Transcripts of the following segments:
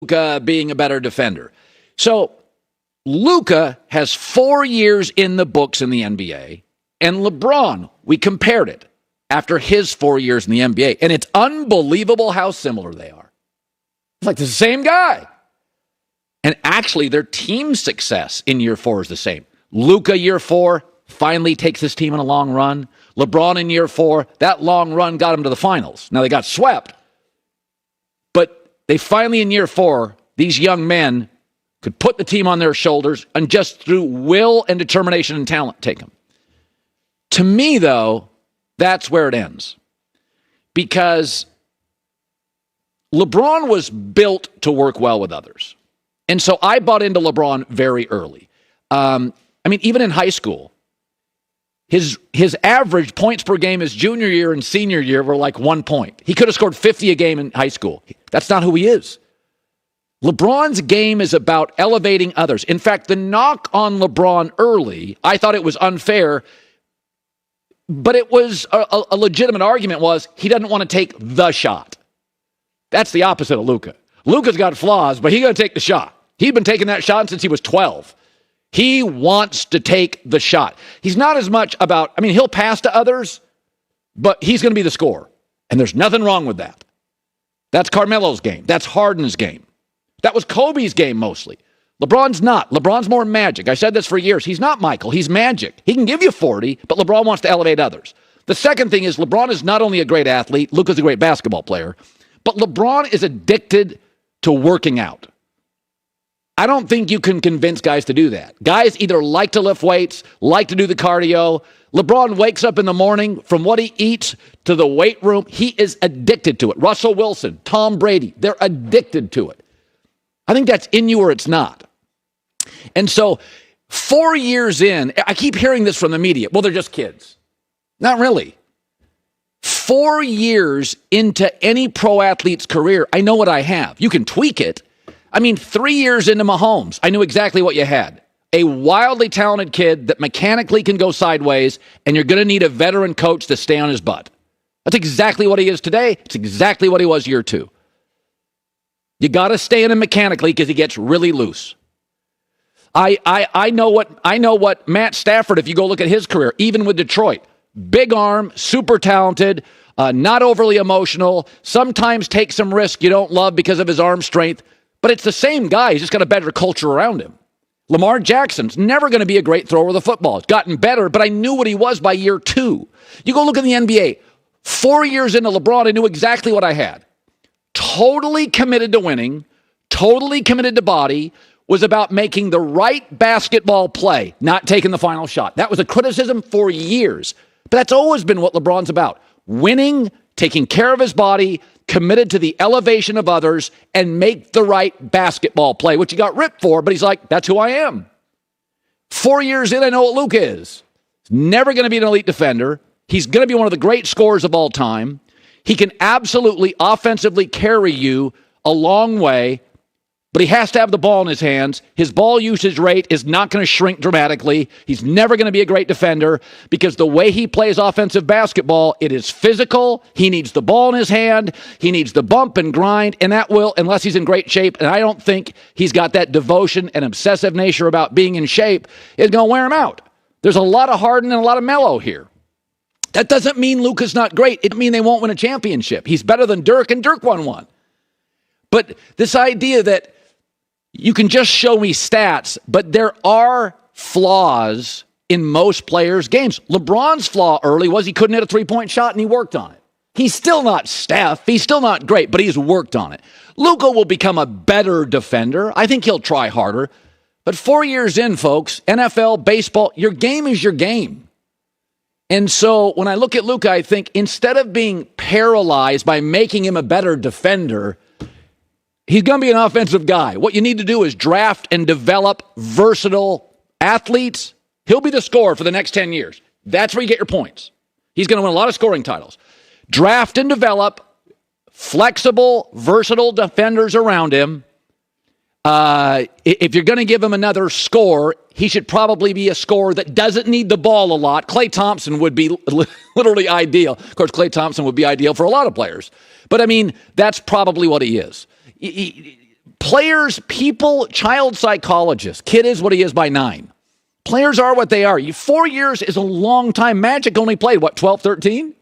Luka being a better defender. So Luka has 4 years in the books in the NBA, and LeBron, we compared it after his 4 years in the NBA, and it's unbelievable how similar they are. It's like the same guy. And actually, their team success in year 4 is the same. Luka, year 4, finally takes his team on a long run. LeBron in year 4, that long run got him to the finals. Now, they got swept. But they finally, in year 4, these young men could put the team on their shoulders and just through will and determination and talent take them. To me, though, that's where it ends. Because LeBron was built to work well with others. And so I bought into LeBron very early. Even in high school, his average points per game his junior year and senior year were like 1 point. He could have scored 50 a game in high school. That's not who he is. LeBron's game is about elevating others. In fact, the knock on LeBron early, I thought it was unfair, but it was a legitimate argument was he doesn't want to take the shot. That's the opposite of Luka. Luka's got flaws, but he's going to take the shot. He'd been taking that shot since he was 12. He wants to take the shot. He's not as much about, he'll pass to others, but he's going to be the scorer. And there's nothing wrong with that. That's Carmelo's game. That's Harden's game. That was Kobe's game mostly. LeBron's not. LeBron's more Magic. I said this for years. He's not Michael. He's Magic. He can give you 40, but LeBron wants to elevate others. The second thing is LeBron is not only a great athlete, Luka's a great basketball player, but LeBron is addicted to working out. I don't think you can convince guys to do that. Guys either like to lift weights, like to do the cardio. LeBron wakes up in the morning, from what he eats to the weight room, he is addicted to it. Russell Wilson, Tom Brady, they're addicted to it. I think that's in you or it's not. And so 4 years in, I keep hearing this from the media. Well, they're just kids. Not really. 4 years into any pro athlete's career, I know what I have. You can tweak it. 3 years into Mahomes, I knew exactly what you had. A wildly talented kid that mechanically can go sideways, and you're going to need a veteran coach to stay on his butt. That's exactly what he is today. It's exactly what he was year 2. You got to stay in him mechanically because he gets really loose. I know what Matt Stafford, if you go look at his career, even with Detroit, big arm, super talented, not overly emotional, sometimes takes some risk you don't love because of his arm strength, but it's the same guy. He's just got a better culture around him. Lamar Jackson's never going to be a great thrower of the football. It's gotten better, but I knew what he was by year 2. You go look in the NBA. 4 years into LeBron, I knew exactly what I had. Totally committed to winning, totally committed to body, was about making the right basketball play, not taking the final shot. That was a criticism for years. But that's always been what LeBron's about. Winning, taking care of his body, committed to the elevation of others, and make the right basketball play, which he got ripped for, but he's like, that's who I am. 4 years in, I know what Luka is. He's never going to be an elite defender. He's going to be one of the great scorers of all time. He can absolutely offensively carry you a long way, but he has to have the ball in his hands. His ball usage rate is not going to shrink dramatically. He's never going to be a great defender because the way he plays offensive basketball, it is physical. He needs the ball in his hand. He needs the bump and grind, and that will, unless he's in great shape, and I don't think he's got that devotion and obsessive nature about being in shape, is going to wear him out. There's a lot of Harden and a lot of Melo here. That doesn't mean Luka's not great. It means they won't win a championship. He's better than Dirk, and Dirk won one. But this idea that you can just show me stats, but there are flaws in most players' games. LeBron's flaw early was he couldn't hit a three-point shot, and he worked on it. He's still not Steph. He's still not great, but he's worked on it. Luka will become a better defender. I think he'll try harder. But 4 years in, folks, NFL, baseball, your game is your game. And so when I look at Luka, I think instead of being paralyzed by making him a better defender, he's going to be an offensive guy. What you need to do is draft and develop versatile athletes. He'll be the scorer for the next 10 years. That's where you get your points. He's going to win a lot of scoring titles. Draft and develop flexible, versatile defenders around him. If you're going to give him another score, he should probably be a scorer that doesn't need the ball a lot. Klay Thompson would be literally ideal. Of course, Klay Thompson would be ideal for a lot of players. But, that's probably what he is. Players, people, child psychologists. Kid is what he is by 9. Players are what they are. 4 years is a long time. Magic only played, 12, 13?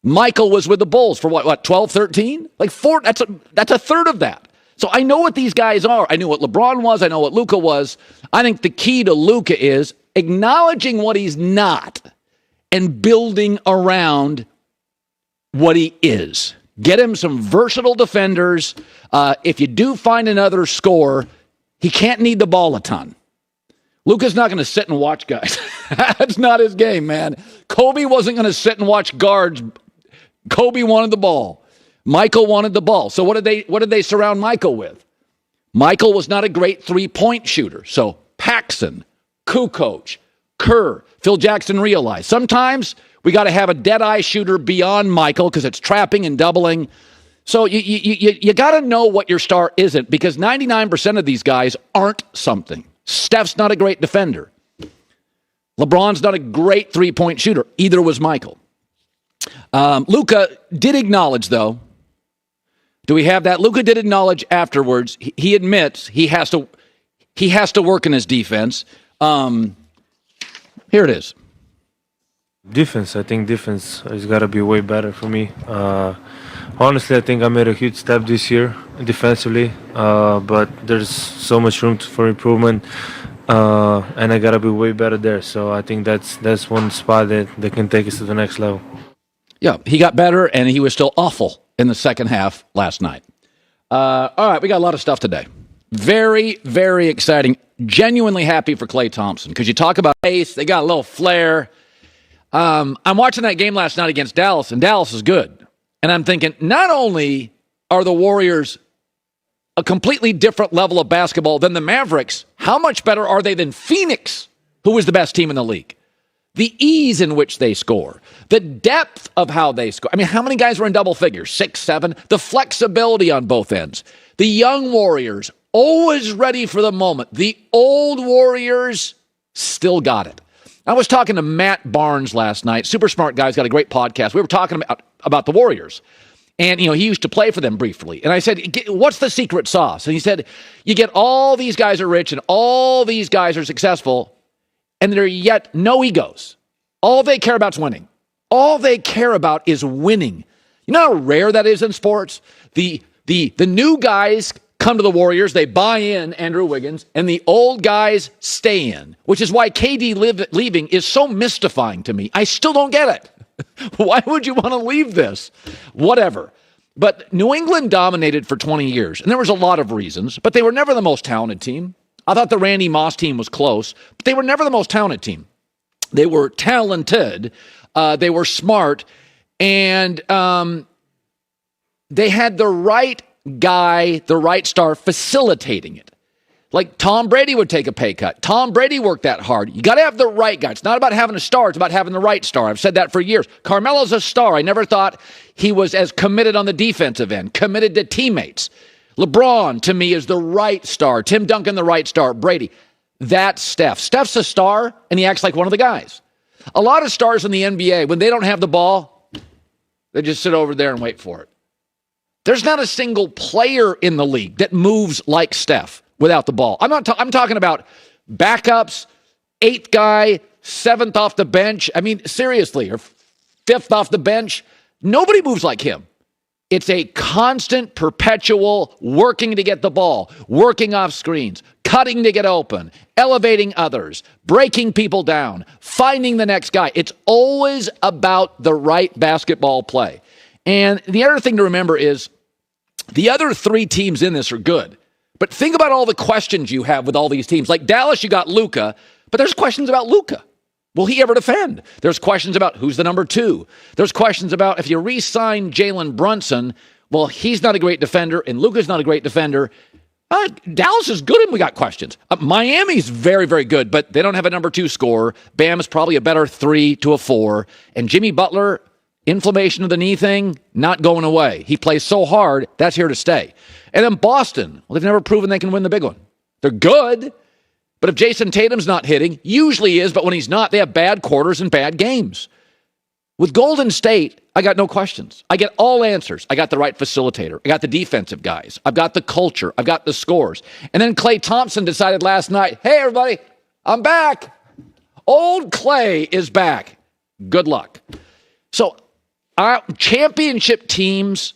Michael was with the Bulls for 12, 13? Like 4, that's a third of that. So I know what these guys are. I knew what LeBron was. I know what Luka was. I think the key to Luka is acknowledging what he's not and building around what he is. Get him some versatile defenders. If you do find another scorer, he can't need the ball a ton. Luka's not going to sit and watch guys. That's not his game, man. Kobe wasn't going to sit and watch guards. Kobe wanted the ball. Michael wanted the ball. So what did they surround Michael with? Michael was not a great three-point shooter. So Paxson, Kukoc, Kerr, Phil Jackson realized sometimes we got to have a dead-eye shooter beyond Michael because it's trapping and doubling. So you got to know what your star isn't, because 99% of these guys aren't something. Steph's not a great defender. LeBron's not a great three-point shooter. Either was Michael. Luka did acknowledge, though. Do we have that? Luka did acknowledge afterwards. He admits he has to work in his defense. Here it is. Defense. I think defense has got to be way better for me. Honestly, I think I made a huge step this year defensively, but there's so much room for improvement, and I got to be way better there. So I think that's one spot that can take us to the next level. Yeah, he got better, and he was still awful in the second half last night. All right, we got a lot of stuff today. Very, very exciting. Genuinely happy for Klay Thompson, because you talk about pace, they got a little flair. I'm watching that game last night against Dallas, and Dallas is good. And I'm thinking, not only are the Warriors a completely different level of basketball than the Mavericks, how much better are they than Phoenix, who is the best team in the league? The ease in which they score, the depth of how they score. I mean, how many guys were in double figures? 6, 7? The flexibility on both ends. The young Warriors, always ready for the moment. The old Warriors still got it. I was talking to Matt Barnes last night. Super smart guy. He's got a great podcast. We were talking about the Warriors. And, he used to play for them briefly. And I said, what's the secret sauce? And he said, you get all these guys are rich and all these guys are successful, and there are yet no egos. All they care about is winning. All they care about is winning. You know how rare that is in sports? The new guys come to the Warriors, they buy in Andrew Wiggins, and the old guys stay in, which is why KD leaving is so mystifying to me. I still don't get it. Why would you want to leave this? Whatever. But New England dominated for 20 years, and there was a lot of reasons, but they were never the most talented team. I thought the Randy Moss team was close, but they were never the most talented team. They were talented, they were smart, and they had the right guy, the right star facilitating it. Like Tom Brady would take a pay cut. Tom Brady worked that hard. You got to have the right guy. It's not about having a star. It's about having the right star. I've said that for years. Carmelo's a star. I never thought he was as committed on the defensive end, committed to teammates. LeBron, to me, is the right star. Tim Duncan, the right star. Brady. That's Steph. Steph's a star, and he acts like one of the guys. A lot of stars in the NBA, when they don't have the ball, they just sit over there and wait for it. There's not a single player in the league that moves like Steph without the ball. I'm talking about backups, 8th guy, 7th off the bench. I mean, seriously, or 5th off the bench. Nobody moves like him. It's a constant, perpetual working to get the ball, working off screens, cutting to get open, elevating others, breaking people down, finding the next guy. It's always about the right basketball play. And the other thing to remember is the other 3 teams in this are good. But think about all the questions you have with all these teams. Like Dallas, you got Luka, but there's questions about Luka. Will he ever defend? There's questions about who's the number 2. There's questions about if you re-sign Jalen Brunson, well, he's not a great defender, and Luka's not a great defender. Dallas is good, and we got questions. Miami's very, very good, but they don't have a number 2 scorer. Bam is probably a better 3 to a 4. And Jimmy Butler, inflammation of the knee thing, not going away. He plays so hard, that's here to stay. And then Boston, well, they've never proven they can win the big one. They're good, but if Jason Tatum's not hitting, usually he is, but when he's not, they have bad quarters and bad games. With Golden State, I got no questions. I get all answers. I got the right facilitator. I got the defensive guys. I've got the culture. I've got the scores. And then Klay Thompson decided last night, hey, everybody, I'm back. Old Klay is back. Good luck. So championship teams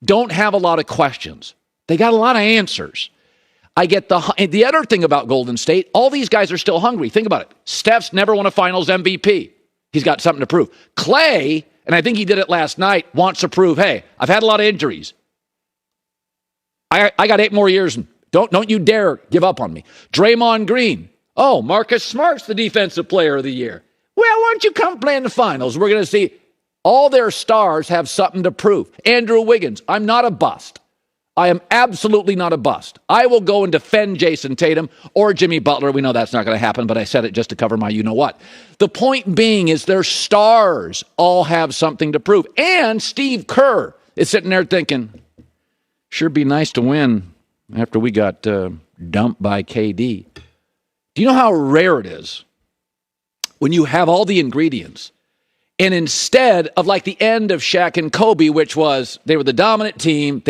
don't have a lot of questions. They got a lot of answers. I get the other thing about Golden State, all these guys are still hungry. Think about it. Steph's never won a finals MVP. He's got something to prove. Klay, and I think he did it last night, wants to prove, hey, I've had a lot of injuries. I got 8 more years. Don't you dare give up on me. Draymond Green. Oh, Marcus Smart's the defensive player of the year. Well, why don't you come play in the finals? We're going to see all their stars have something to prove. Andrew Wiggins, I'm not a bust. I am absolutely not a bust. I will go and defend Jason Tatum or Jimmy Butler. We know that's not going to happen, but I said it just to cover my you-know-what. The point being is their stars all have something to prove. And Steve Kerr is sitting there thinking, sure be nice to win after we got dumped by KD. Do you know how rare it is when you have all the ingredients and instead of like the end of Shaq and Kobe, which was they were the dominant team,